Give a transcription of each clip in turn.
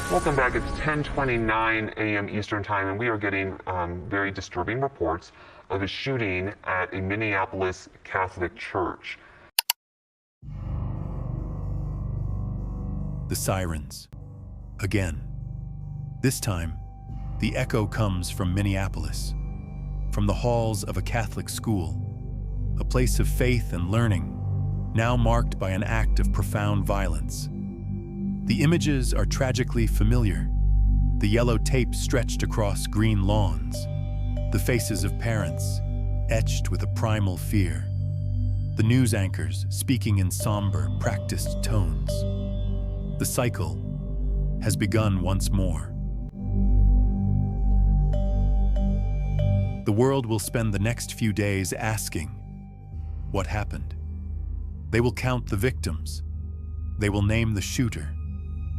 Welcome back. It's 10:29 a.m. Eastern Time, and we are getting very disturbing reports of a shooting at a Minneapolis Catholic church. The sirens. Again. This time, the echo comes from Minneapolis, from the halls of a Catholic school, a place of faith and learning, now marked by an act of profound violence. The images are tragically familiar. The yellow tape stretched across green lawns, the faces of parents, etched with a primal fear, the news anchors speaking in somber, practiced tones. The cycle has begun once more. The world will spend the next few days asking, what happened? They will count the victims. They will name the shooter.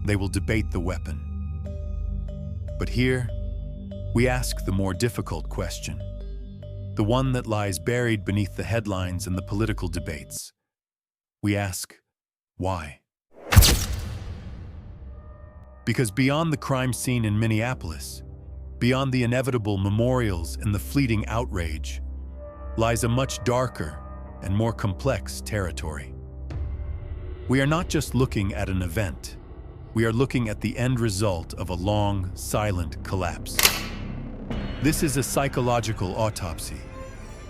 They will debate the weapon. But here, we ask the more difficult question, the one that lies buried beneath the headlines and the political debates. We ask, why? Because beyond the crime scene in Minneapolis, beyond the inevitable memorials and the fleeting outrage, lies a much darker and more complex territory. We are not just looking at an event. We are looking at the end result of a long, silent collapse. This is a psychological autopsy,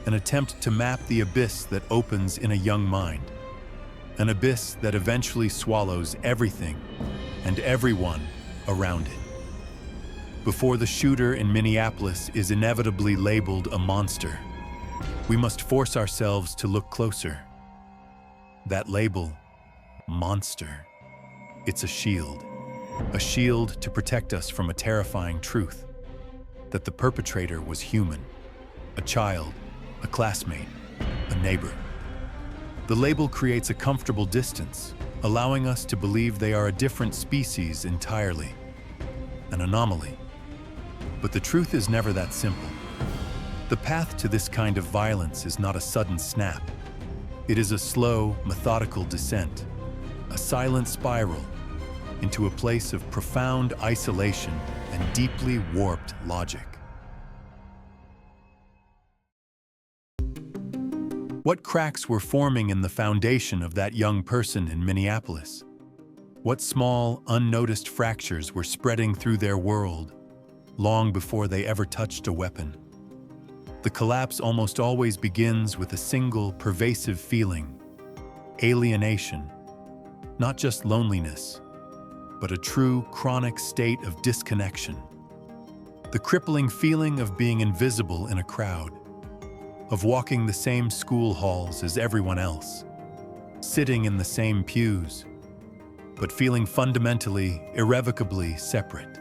an attempt to map the abyss that opens in a young mind, an abyss that eventually swallows everything and everyone around it. Before the shooter in Minneapolis is inevitably labeled a monster, we must force ourselves to look closer. That label, monster, it's a shield to protect us from a terrifying truth, that the perpetrator was human, a child, a classmate, a neighbor. The label creates a comfortable distance, allowing us to believe they are a different species entirely, an anomaly. But the truth is never that simple. The path to this kind of violence is not a sudden snap. It is a slow, methodical descent, a silent spiral into a place of profound isolation and deeply warped logic. What cracks were forming in the foundation of that young person in Minneapolis? What small, unnoticed fractures were spreading through their world long before they ever touched a weapon? The collapse almost always begins with a single, pervasive feeling: alienation. Not just loneliness, but a true, chronic state of disconnection. The crippling feeling of being invisible in a crowd, of walking the same school halls as everyone else, sitting in the same pews, but feeling fundamentally, irrevocably separate.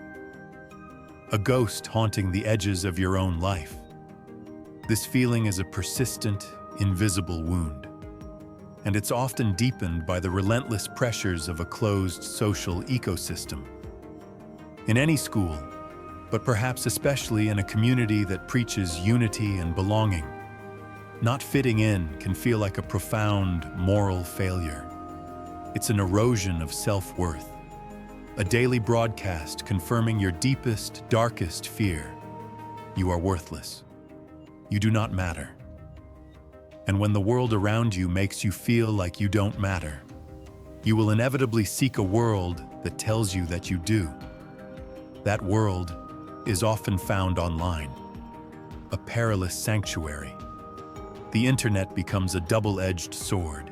A ghost haunting the edges of your own life. This feeling is a persistent, invisible wound, and it's often deepened by the relentless pressures of a closed social ecosystem. In any school, but perhaps especially in a community that preaches unity and belonging, not fitting in can feel like a profound moral failure. It's an erosion of self-worth, a daily broadcast confirming your deepest, darkest fear. You are worthless. You do not matter. And when the world around you makes you feel like you don't matter, you will inevitably seek a world that tells you that you do. That world is often found online, a perilous sanctuary. The internet becomes a double-edged sword,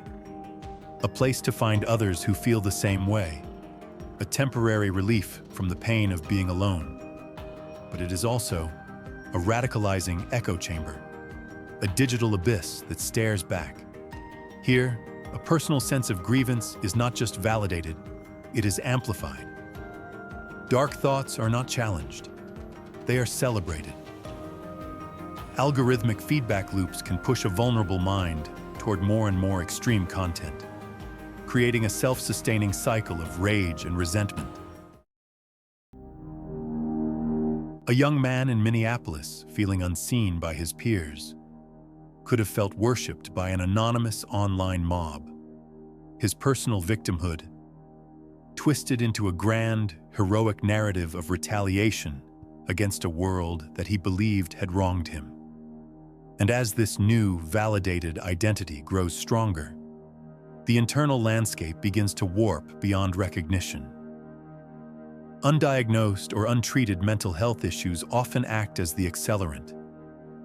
a place to find others who feel the same way, a temporary relief from the pain of being alone. But it is also a radicalizing echo chamber, a digital abyss that stares back. Here, a personal sense of grievance is not just validated, it is amplified. Dark thoughts are not challenged, they are celebrated. Algorithmic feedback loops can push a vulnerable mind toward more and more extreme content, creating a self-sustaining cycle of rage and resentment. A young man in Minneapolis, feeling unseen by his peers, could have felt worshipped by an anonymous online mob. His personal victimhood twisted into a grand, heroic narrative of retaliation against a world that he believed had wronged him. And as this new, validated identity grows stronger, the internal landscape begins to warp beyond recognition. Undiagnosed or untreated mental health issues often act as the accelerant.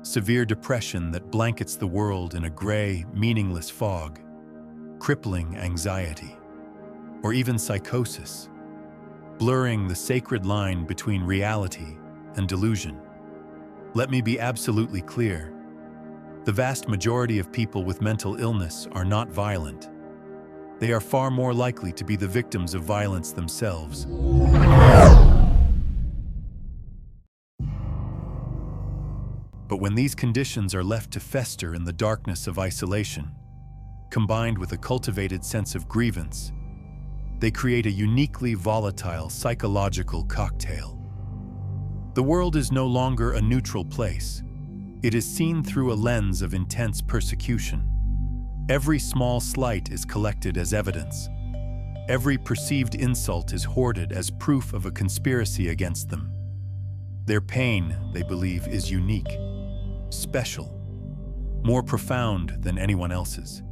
Severe depression that blankets the world in a gray, meaningless fog, crippling anxiety, or even psychosis, blurring the sacred line between reality and delusion. Let me be absolutely clear. The vast majority of people with mental illness are not violent. They are far more likely to be the victims of violence themselves. But when these conditions are left to fester in the darkness of isolation, combined with a cultivated sense of grievance, they create a uniquely volatile psychological cocktail. The world is no longer a neutral place. It is seen through a lens of intense persecution. Every small slight is collected as evidence. Every perceived insult is hoarded as proof of a conspiracy against them. Their pain, they believe, is unique, special, more profound than anyone else's.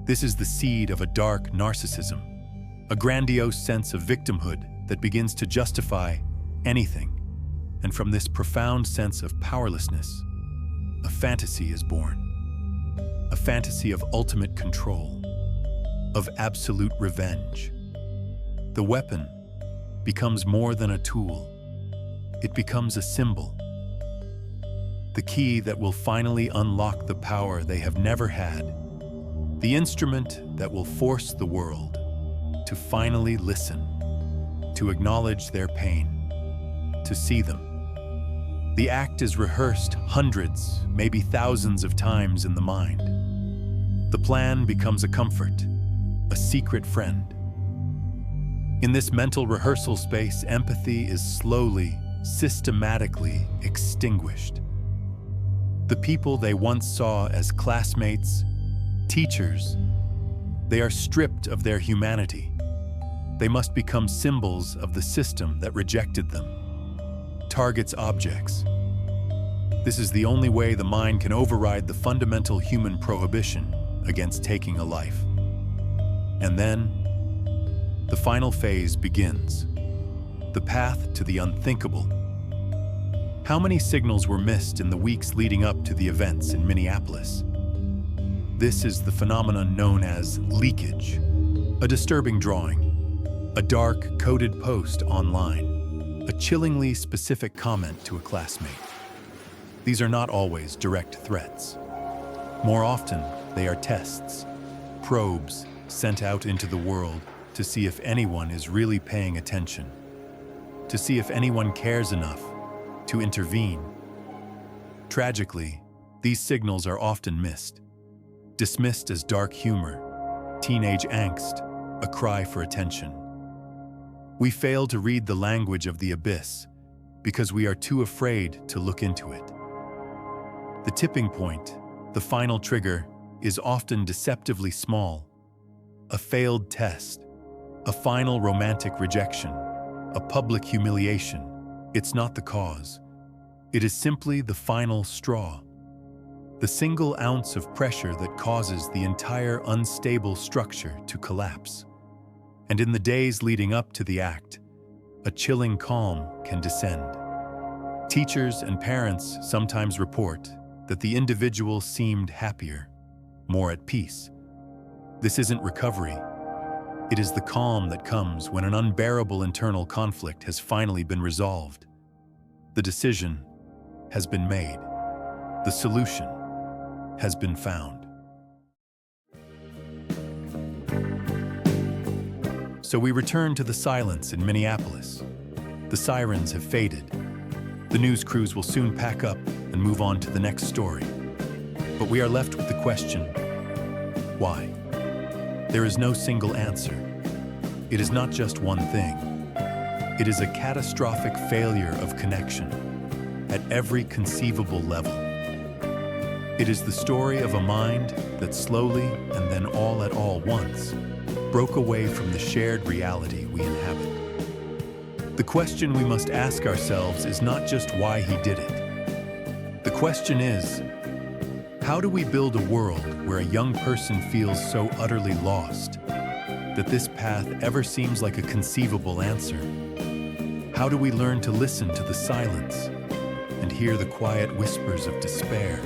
This is the seed of a dark narcissism, a grandiose sense of victimhood that begins to justify anything. And from this profound sense of powerlessness, a fantasy is born. A fantasy of ultimate control, of absolute revenge. The weapon becomes more than a tool. It becomes a symbol. The key that will finally unlock the power they have never had. The instrument that will force the world to finally listen, to acknowledge their pain, to see them. The act is rehearsed hundreds, maybe thousands of times in the mind. The plan becomes a comfort, a secret friend. In this mental rehearsal space, empathy is slowly, systematically extinguished. The people they once saw as classmates, teachers, they are stripped of their humanity. They must become symbols of the system that rejected them. Targets objects. This is the only way the mind can override the fundamental human prohibition against taking a life. And then, the final phase begins. The path to the unthinkable. How many signals were missed in the weeks leading up to the events in Minneapolis? This is the phenomenon known as leakage, a disturbing drawing, a dark, coded post online, a chillingly specific comment to a classmate. These are not always direct threats. More often, they are tests, probes sent out into the world to see if anyone is really paying attention, to see if anyone cares enough to intervene. Tragically, these signals are often missed, dismissed as dark humor, teenage angst, a cry for attention. We fail to read the language of the abyss because we are too afraid to look into it. The tipping point, the final trigger, is often deceptively small. A failed test, a final romantic rejection, a public humiliation. It's not the cause. It is simply the final straw. The single ounce of pressure that causes the entire unstable structure to collapse. And in the days leading up to the act, a chilling calm can descend. Teachers and parents sometimes report that the individual seemed happier, more at peace. This isn't recovery. It is the calm that comes when an unbearable internal conflict has finally been resolved. The decision has been made. The solution has been found. So we return to the silence in Minneapolis. The sirens have faded. The news crews will soon pack up and move on to the next story. But we are left with the question, why? There is no single answer. It is not just one thing. It is a catastrophic failure of connection at every conceivable level. It is the story of a mind that slowly and then all at all once broke away from the shared reality we inhabit. The question we must ask ourselves is not just why he did it. The question is, how do we build a world where a young person feels so utterly lost that this path ever seems like a conceivable answer? How do we learn to listen to the silence and hear the quiet whispers of despair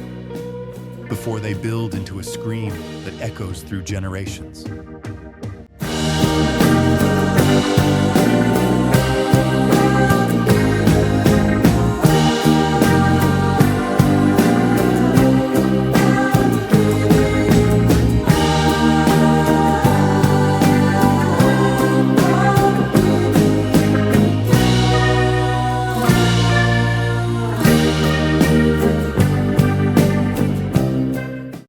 before they build into a scream that echoes through generations?